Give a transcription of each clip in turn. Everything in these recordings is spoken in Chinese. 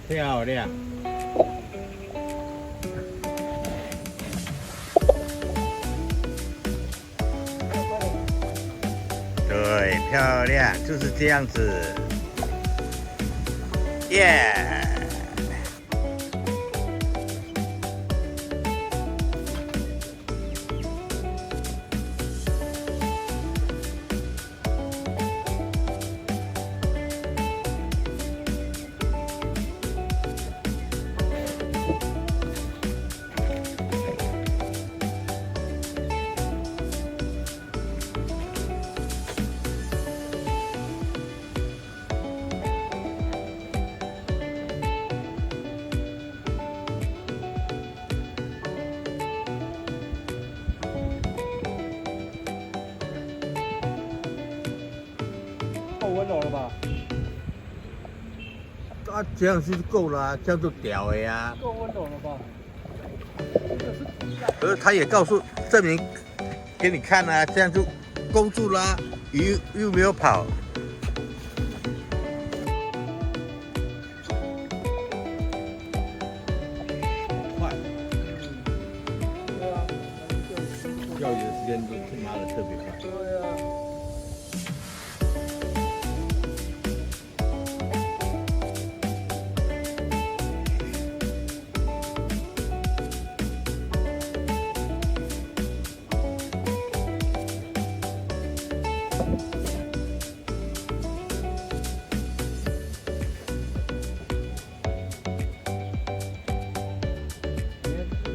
漂亮。对，漂亮，就是这样子。耶！够温柔了吧？啊，这样就够了啊，这样就屌了呀。够温柔了吧？可是他也证明给你看啊，这样就勾住了啊，鱼又没有跑。快，对啊，钓鱼的时间都他妈的特别快。对啊。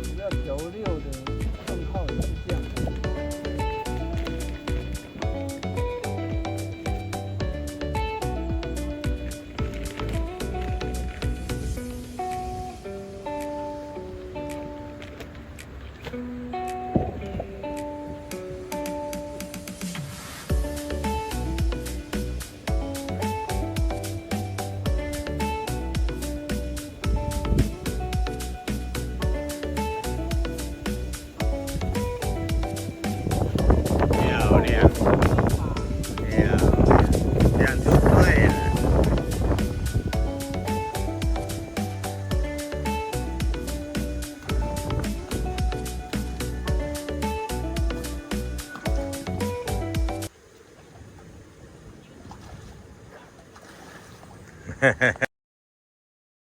主要调六的账号也是这样。漂亮，漂亮，这样就对了。嘿嘿嘿。